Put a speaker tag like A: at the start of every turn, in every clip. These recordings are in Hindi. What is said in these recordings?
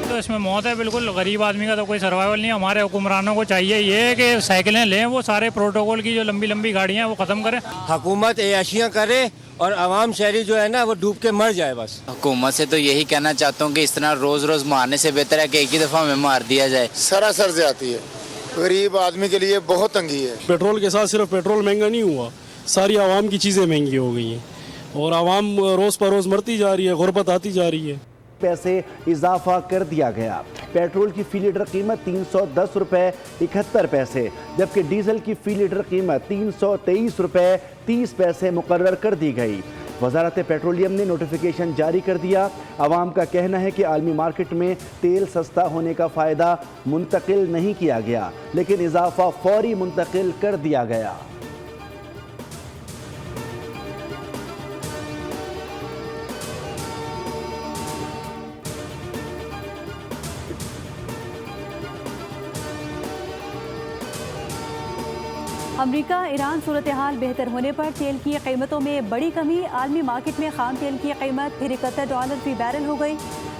A: तो इसमें मौत है बिल्कुल, गरीब आदमी का तो कोई सर्वाइवल नहीं है। हमारे हुक्मरानों को चाहिए ये कि साइकिलें लें, वो सारे प्रोटोकॉल की जो लंबी लंबी गाड़ियाँ हैं वो ख़त्म करें।
B: हुकूमत ऐशियाँ करे और आवाम शहरी जो है ना वो डूब के मर जाए बस।
C: हुकूमत से तो यही कहना चाहता हूँ कि इस तरह रोज रोज मारने से बेहतर है कि एक ही दफा में मार दिया जाए।
D: सरासर ज्यादती है, गरीब आदमी के लिए बहुत तंगी है।
E: पेट्रोल के साथ सिर्फ पेट्रोल महंगा नहीं हुआ, सारी आवाम की चीज़ें महंगी हो गई हैं और आवाम रोज़ पर रोज़ मरती जा रही है, गुर्बत आती जा रही है।
F: पैसे इजाफा कर दिया गया। पेट्रोल की फी लीटर कीमत 310 रुपये 71 पैसे, जबकि डीजल की फी लीटर कीमत 323 रुपये 30 पैसे मुकर्रर कर दी गई। वजारत पेट्रोलियम ने नोटिफिकेशन जारी कर दिया। आवाम का कहना है कि आलमी मार्केट में तेल सस्ता होने का फ़ायदा मुंतकिल नहीं किया गया, लेकिन इजाफा फौरी मुंतकिल कर दिया गया।
G: अमरीका ईरान सूरत हाल बेहतर होने पर तेल की कीमतों में बड़ी कमी। आलमी मार्केट में खाम तेल की कीमत फिर $71 फी बैरल हो गई।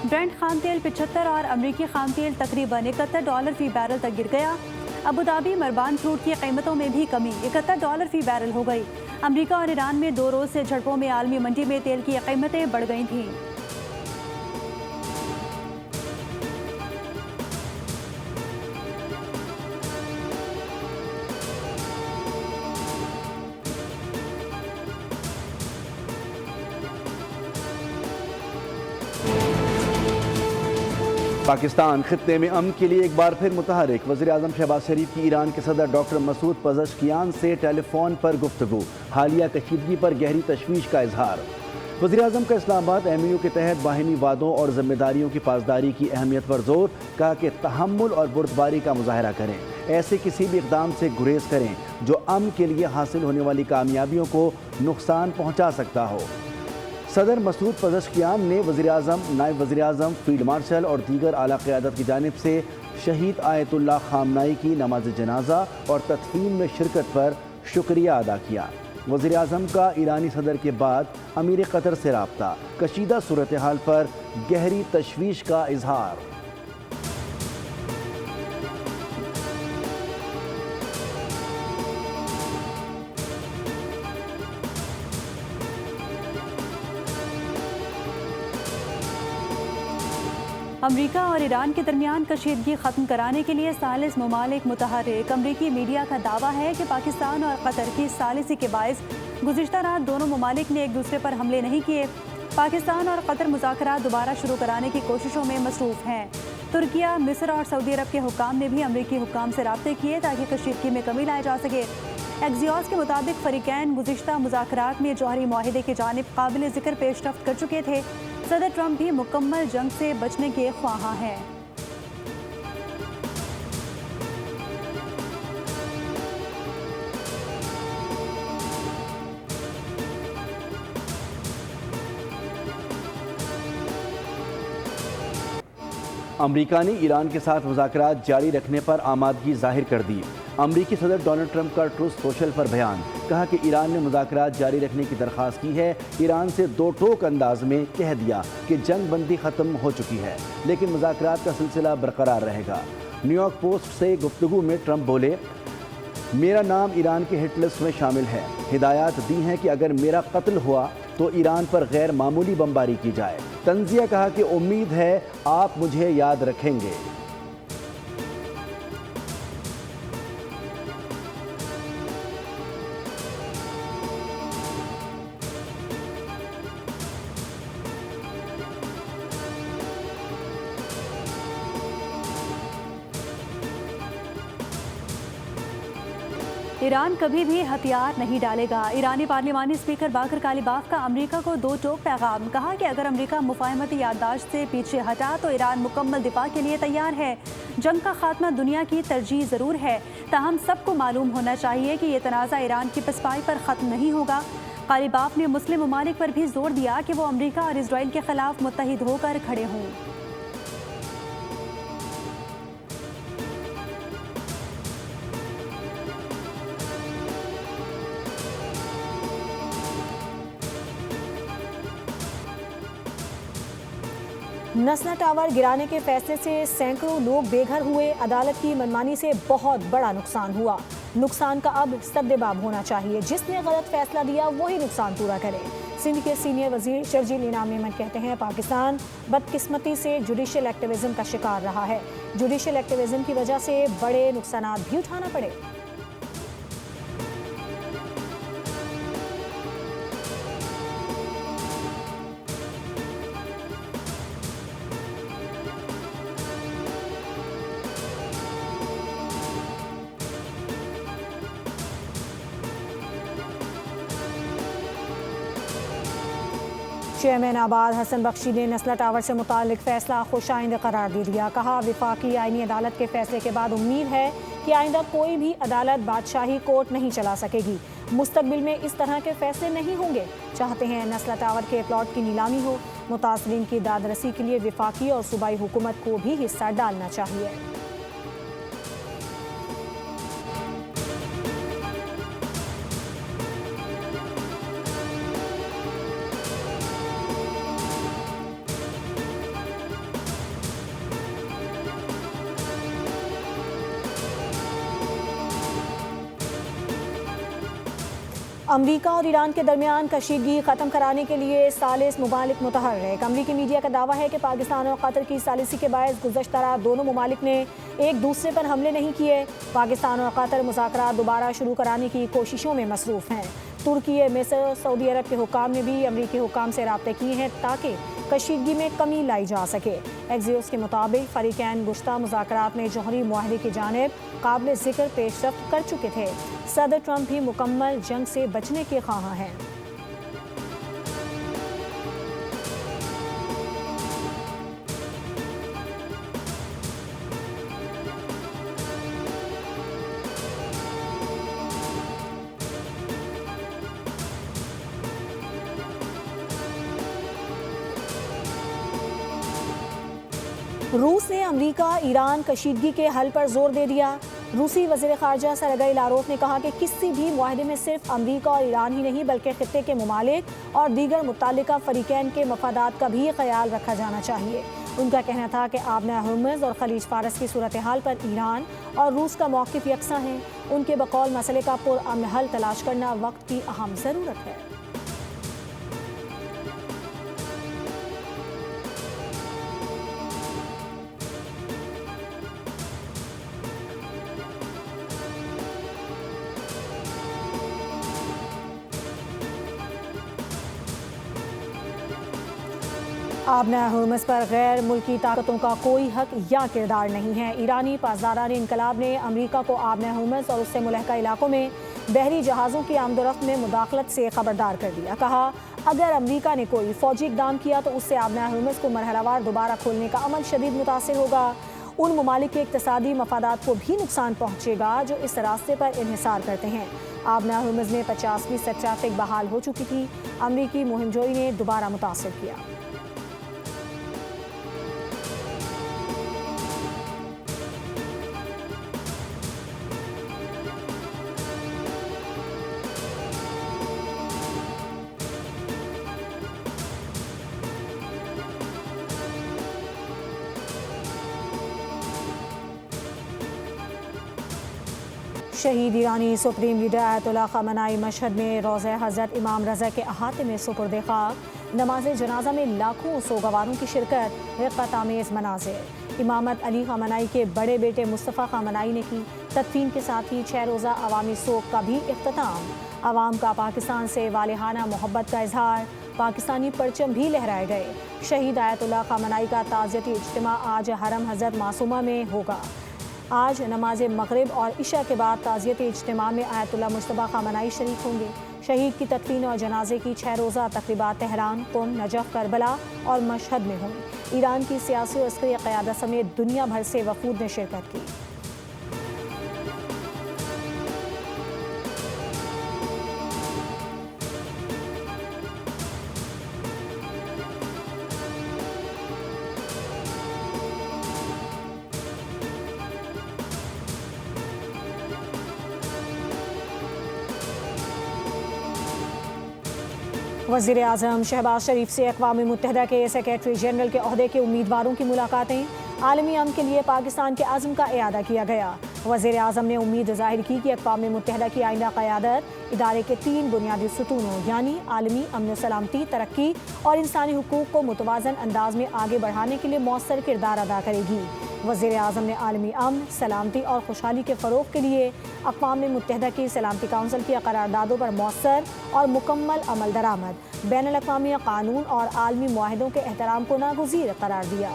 G: ब्रेंट खाम तेल 75 और अमरीकी खाम तेल तकरीबन $71 फी बैरल तक गिर गया। अबू धाबी मरबान क्रूड की कीमतों में भी कमी, $71 फी बैरल हो गई। अमरीका और ईरान में 2 रोज़ से झड़पों में आलमी मंडी में तेल की कीमतें बढ़ गई थीं।
F: पाकिस्तान खित्ते में अमन के लिए एक बार फिर मुतहरिक। वज़ीर आज़म शहबाज शरीफ की ईरान के सदर डॉक्टर मसूद पज़ेश्कियान से टेलीफोन पर गुफ्तगू, हालिया कशीदगी पर गहरी तशवीश का इजहार। वज़ीर आज़म का इस्लामाबाद एमयू के तहत बाहिनी वादों और जिम्मेदारियों की पासदारी की अहमियत पर जोर, कहा कि तहम्मुल और बुर्दबारी का मुजाहरा करें, ऐसे किसी भी इक़दाम से गुरेज करें जो अमन के लिए हासिल होने वाली कामयाबियों को नुकसान पहुँचा सकता हो। सदर मसूद पज़ेश्कियान ने वज़ीर आज़म, नायब वज़ीर आज़म, फील्ड मार्शल और दीगर आला क़यादत की जानिब से शहीद आयतुल्लाह ख़ामनाई की नमाज जनाजा और तदफीन में शिरकत पर शुक्रिया अदा किया। वज़ीर आज़म का ईरानी सदर के बाद अमीर कतर से रब्ता, कशीदा सूरत हाल पर गहरी तशवीश का इजहार।
G: अमरीका और ईरान के दरमियान कशीदगी ख़त्म कराने के लिए सालिस ममालिक मुतहर्रिक। अमरीकी मीडिया का दावा है कि पाकिस्तान और कतर की सालिसी के बायस गुज़िश्ता रात दोनों ममालिक ने एक दूसरे पर हमले नहीं किए। पाकिस्तान और कतर मुज़ाकरात दोबारा शुरू कराने की कोशिशों में मसरूफ़ हैं। तुर्किया, मिस्र और सऊदी अरब के हुक्काम ने भी अमरीकी हुक्काम से राब्ते किए ताकि कशीदगी में कमी लाई जा सके। एक्सियोस के मुताबिक फ़रीक़ैन गुज़िश्ता मुज़ाकरात में जौहरी मुआहिदे की जानिब काबिल ज़िक्र पेशरफ्त कर चुके थे। सदर ट्रंप भी मुकम्मल जंग से बचने के ख्वाहां हैं।
F: अमरीका ने ईरान के साथ मुज़ाकरात जारी रखने पर आमादगी जाहिर कर दी। अमरीकी सदर डोनाल्ड ट्रंप का ट्रूथ सोशल पर बयान, कहा कि ईरान ने मुज़ाकरात जारी रखने की दरख्वास्त की है। ईरान से दो टोक अंदाज में कह दिया कि जंग बंदी ख़त्म हो चुकी है, लेकिन मुज़ाकरात का सिलसिला बरकरार रहेगा। न्यूयॉर्क पोस्ट से गुफ्तगू में ट्रंप बोले, मेरा नाम ईरान के हिट लिस्ट में शामिल है। हिदायत दी हैं कि अगर मेरा कत्ल हुआ तो ईरान पर गैर मामूली बमबारी की जाए। तंज़िया कहा कि उम्मीद है आप मुझे याद रखेंगे।
G: ईरान कभी भी हथियार नहीं डालेगा। ईरानी पार्लिमानी स्पीकर बाकर कालिबाफ का अमरीका को दो टोक पैगाम, कहा कि अगर अमरीका मुफाहमती याददाश्त से पीछे हटा तो ईरान मुकम्मल दिफा के लिए तैयार है। जंग का खात्मा दुनिया की तरजीह ज़रूर है, ताहम सबको मालूम होना चाहिए कि यह तनाज़ा ईरान की पसपाई पर ख़त्म नहीं होगा। कालिबाफ ने मुस्लिम ममालिक पर भी जोर दिया कि वो अमरीका और इसराइल के खिलाफ मुत्तहिद होकर खड़े हों।
H: नस्ला टावर गिराने के फैसले से सैकड़ों लोग बेघर हुए। अदालत की मनमानी से बहुत बड़ा नुकसान हुआ। नुकसान का अब सद्देबाब होना चाहिए। जिसने गलत फैसला दिया वही नुकसान पूरा करे। सिंध के सीनियर वजीर शर्जील इनाम मेमन कहते हैं पाकिस्तान बदकिस्मती से जुडिशल एक्टिविज्म का शिकार रहा है। जुडिशल एक्टिविज्म की वजह से बड़े नुकसान भी उठाना पड़े। चेयरमैन आबाद हसन बख्शी ने नस्ला टावर से मुतालिक फैसला खुशाइंद करार दे दिया। कहा विफाकी आईनी अदालत के फैसले के बाद उम्मीद है कि आइंदा कोई भी अदालत बादशाही कोर्ट नहीं चला सकेगी। मुस्तकबिल में इस तरह के फैसले नहीं होंगे। चाहते हैं नस्ला टावर के प्लॉट की नीलामी हो। मुतासरीन की दादरसी के लिए विफाकी और सूबाई हुकूमत को भी हिस्सा डालना चाहिए। अमरीका और ईरान के दरमियान कशीदगी ख़त्म कराने के लिए सालिस मुमालिक मुतहर्रिक। अमरीकी मीडिया का दावा है कि पाकिस्तान और कतर की सालिसी के बायस गुज़श्ता रात दोनों मुमालिक ने एक दूसरे पर हमले नहीं किए। पाकिस्तान और कतर मुज़ाकरात दोबारा शुरू कराने की कोशिशों में मसरूफ़ हैं। तुर्की, मिस्र, सऊदी अरब के हुकाम ने भी अमरीकी हुकाम से राब्ते किए हैं ताकि कशीदगी में कमी लाई जा सके। एक्सियोस के मुताबिक फरीकैन गुश्ता मुज़ाकरात में जौहरी मुआहदे की जानिब काबिल ज़िक्र पेशरफ्त कर चुके थे। सदर ट्रंप भी मुकम्मल जंग से बचने के ख्वाह हैं। रूस ने अमरीका ईरान कशीदगी के हल पर जोर दे दिया। रूसी वज़ीर ख़ारजा सरगई लारोफ ने कहा कि किसी भी मुआहदे में सिर्फ अमरीका और ईरान ही नहीं बल्कि खित्ते के मुमालिक और दीगर मुत्तल्लिका फ़रीक़ैन के मफादात का भी ख्याल रखा जाना चाहिए। उनका कहना था कि आबना हुर्मुज़ और खलीज फारस की सूरत हाल पर ईरान और रूस का मौक़िफ़ यकसा है। उनके बकौल मसले का पुरअमन हल तलाश करना वक्त की अहम ज़रूरत है। आबना हुर्मुज़ पर गैर मुल्की ताकतों का कोई हक या किरदार नहीं है। ईरानी पासदारान इनकलाब ने अमरीका को आबना हुर्मुज़ और उससे मुलहका इलाकों में बहरी जहाज़ों की आमदोरफ्त में मुदाखलत से खबरदार कर दिया। कहा अगर अमरीका ने कोई फौजी इकदाम किया तो उससे आबना हुर्मुज़ को मरहलावार दोबारा खोलने का अमल शदीद मुतासिर होगा। उन ममालिक के इक़्तिसादी मफादात को भी नुकसान पहुँचेगा जो इस रास्ते पर इन्हिसार करते हैं। आबना हुर्मुज़ में 50% ट्रैफिक बहाल हो चुकी थी। अमरीकी मुहिमजोई ने दोबारा मुतासिर किया। शहीद ईरानी supreme leader Ayatollah Khamenei Mashhad में रोज़ा हज़रत इमाम रज़ा के अहाते में सुपुर्द खाक। नमाज जनाजा में लाखों सोगवारों की शिरकत। रिक़्क़त आमेज़ मनाज़िर। इमामत अली ख़ामेनी के बड़े बेटे मुस्तफ़ा ख़ामेनी ने की। तदफीन के साथ ही 6 रोज़ा अवामी सोग का भी इख्तिताम। अवाम का पाकिस्तान से वालिहाना मोहब्बत का इजहार। पाकिस्तानी परचम भी लहराए गए। शहीद आयतुल्लाह ख़ामेनी का ताज़ियती इज्तिमा आज हरम हज़रत मासूमा में होगा। आज नमाज मगरिब और इशा के बाद ताज़ियती इज्तिमा में आयतुल्लाह मुज्तबा ख़ामेनी शरीक होंगे। शहीद की तदफीन और जनाजे की 6 रोज़ा तक़रीबात तेहरान, कुम, नजफ़, करबला और मशहद में हुई। ईरान की सियासी और अस्करी क़यादत समेत दुनिया भर से वफ़ूद ने शिरकत की। वज़ीर आज़म शहबाज शरीफ से अक़वाम मुत्तहिदा के सेक्रेटरी जनरल के ओहदे के उम्मीदवारों की मुलाकातें। आलमी अमन के लिए पाकिस्तान के अज़्म का इयादा किया गया। वज़ीर आज़म ने उम्मीद ज़ाहिर की कि अक़वाम मुत्तहिदा की आइंदा क़यादत इदारे के 3 बुनियादी सुतूनों यानी आलमी अमन सलामती, तरक्की और इंसानी हुकूक़ को मुतवाज़न अंदाज में आगे बढ़ाने के लिए मौसर किरदार अदा करेगी। वज़ीर आज़म ने आलमी अमन, सलामती और खुशहाली के फ़रोग़ के लिए अक़वाम मुत्तहिदा की सलामती काउंसिल की करारदादों पर मौसर और मुकम्मल अमल दरामद, बैनुल-अक़वामी क़ानून और आलमी मुआहिदों के एहतराम को नागुज़ीर करार दिया।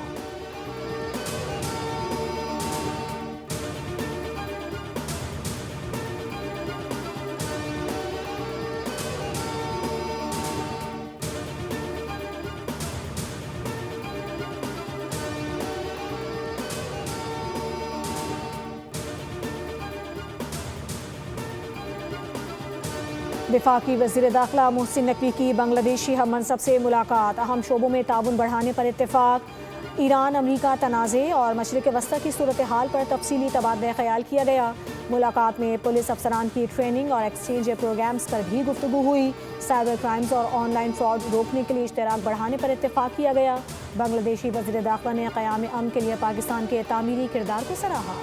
H: वफाकी वज़ीर दाखिला मोहसिन नकवी की बांग्लादेशी हम मनसब से मुलाकात। अहम शोबों में ताउन बढ़ाने पर इत्तेफाक। ईरान अमरीका तनाज़े और मशरिक़ वस्ता की सूरत हाल पर तफसीली तबादला ख्याल किया गया। मुलाकात में पुलिस अफसरान की ट्रेनिंग और एक्सचेंज प्रोग्राम्स पर भी गुफ्तगू हुई। साइबर क्राइम्स और ऑनलाइन फ्रॉड रोकने के लिए इश्तराक बढ़ाने पर इत्तेफाक किया गया। बांग्लादेशी वज़ीर दाखिला ने क़याम अमन के लिए पाकिस्तान के तामीरी किरदार को सराहा।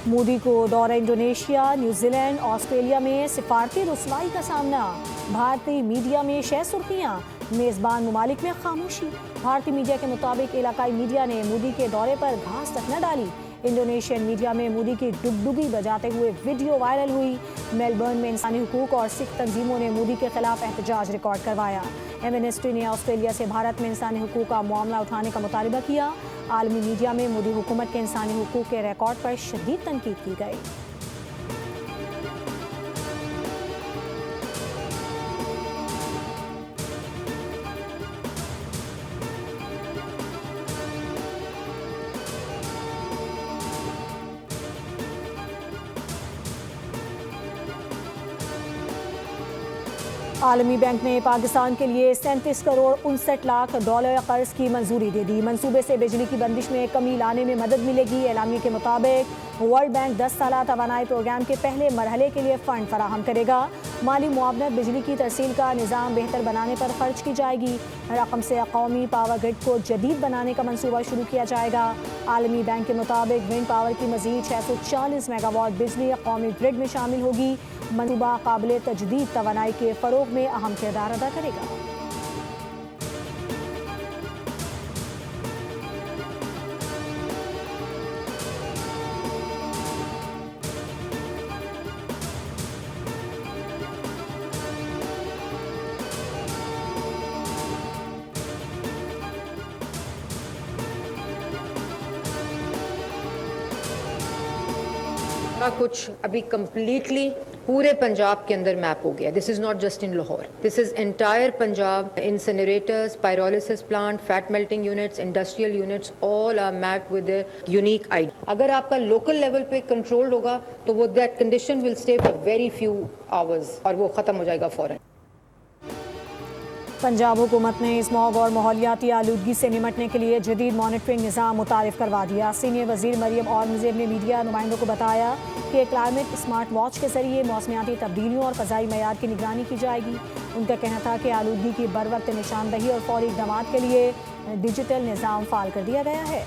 H: मोदी को दौरा इंडोनेशिया, न्यूजीलैंड, ऑस्ट्रेलिया में सिफारती रुसवाई का सामना। भारतीय मीडिया में 6 सुर्खियां, मेज़बान ममालिक में खामोशी। भारतीय मीडिया के मुताबिक इलाकाई मीडिया ने मोदी के दौरे पर घास तक न डाली। इंडोनेशियन मीडिया में मोदी की डुगडुगी बजाते हुए वीडियो वायरल हुई। मेलबर्न में इंसानी हुकूक और सिख तंजीमों ने मोदी के खिलाफ एहतजाज रिकॉर्ड करवाया। एमनेस्टी ने ऑस्ट्रेलिया से भारत में इंसानी हुकूक का मामला उठाने का मुतालबा किया। आलमी मीडिया में मोदी हुकूमत के इंसानी हुकूक के रिकॉर्ड पर शदीद तनकीद की गई। आलमी बैंक ने पाकिस्तान के लिए 37 करोड़ 59 लाख डॉलर कर्ज की मंजूरी दे दी। मंसूबे से बिजली की बंदिश में कमी लाने में मदद मिलेगी। एलामी के मुताबिक वर्ल्ड बैंक 10 साला तवानाई प्रोग्राम के पहले मरहले के लिए फ़ंड फराहम करेगा। माली मुआवनत बिजली की तरसील का निज़ाम बेहतर बनाने पर खर्च की जाएगी। रकम से कौमी पावर ग्रिड को जदीद बनाने का मंसूबा शुरू किया जाएगा। आलमी बैंक के मुताबिक विंड पावर की मजीद 640 मेगावाट बिजली कौमी ग्रिड में शामिल होगी। मंसूबा काबिल तजदीद तवानाई के फ़रोग़ में अहम किरदार अदा करेगा।
I: कुछ अभी कम्प्लीटली पूरे पंजाब के अंदर मैप हो गया। This is not just in Lahore, this is entire Punjab. Incinerators, pyrolysis plant, fat melting units, industrial units, all are map with a unique ID. अगर आपका लोकल लेवल पे कंट्रोल होगा तो वो that condition will stay for very few hours और वो ख़त्म हो जाएगा फ़ौरन।
H: पंजाब हुकूमत ने स्मॉग और माहौलियाती आलूदगी से निमटने के लिए जदीद मॉनिटरिंग निज़ाम मुतारिफ करवा दिया। सीनियर वज़ीर मरियम औरंगज़ेब ने मीडिया नुमाइंदों को बताया कि क्लाइमेट स्मार्ट वॉच के जरिए मौसमियाती तब्दीलियों और फ़ज़ाई मयार की निगरानी की जाएगी। उनका कहना था कि आलूदगी की बर वक्त निशानदही और फौरी इक़दाम के लिए डिजिटल निज़ाम फ़ाल कर दिया गया है।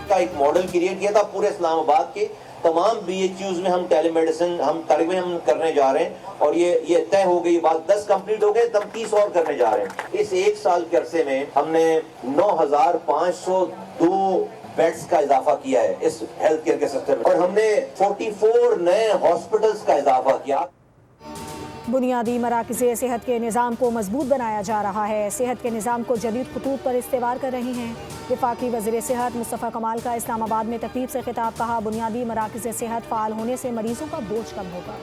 J: का एक मॉडल क्रिएट किया था पूरे इस्लामाबाद के तमाम BHUs में हम टेलीमेडिसिन हम करने जा रहे हैं और ये तय हो गई बात। 10 कंप्लीट हो गए, तब 30 और करने जा रहे हैं। इस 1 साल के अरसे में हमने 9,502 बेड्स का इजाफा किया है इस हेल्थ केयर के सिस्टम में और हमने 44 नए हॉस्पिटल्स का इजाफा किया।
H: बुनियादी मराकज़ सेहत के निज़ाम को मजबूत बनाया जा रहा है। सेहत के निज़ाम को जदीद खतूत पर इस्तेवार कर रही हैं। वफाकी वज़ीर सेहत मुस्तफ़ा कमाल का इस्लामाबाद में तकरीब से खिताब। कहा, बुनियादी मराकज़ सेहत फ़ाल होने से मरीजों का बोझ कम होगा।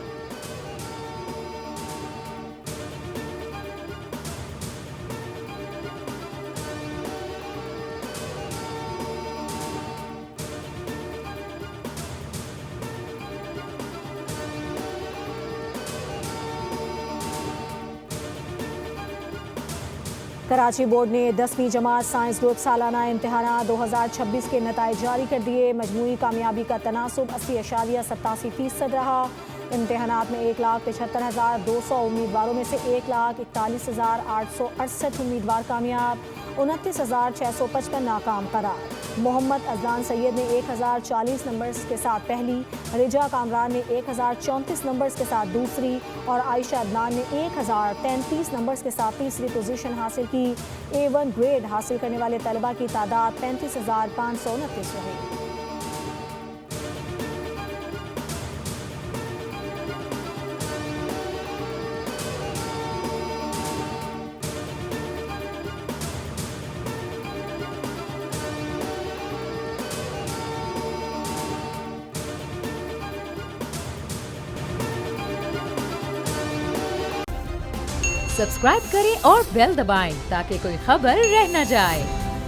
H: कराची बोर्ड ने 10वीं जमात साइंस ग्रुप सालाना इम्तहान 2026 के नताइज जारी कर दिए। मजमूई कामयाबी का तनासुब 80.87% रहा। इम्तहानात में 1,75,200 उम्मीदवारों में से 1,41,868 उम्मीदवार कामयाब, 29,655 नाकाम करार। मोहम्मद अजलान सैयद ने 1,040 नंबर्स के साथ पहली, रिजा कामरान ने 1,034 नंबर्स के साथ दूसरी और आयशा अदनान ने 1,033 नंबर्स के साथ तीसरी पोजीशन हासिल की। A1 ग्रेड हासिल करने वाले तलबा की तादाद 35,529 रही।
K: सब्सक्राइब करें और बेल दबाएं ताकि कोई खबर रह न जाए।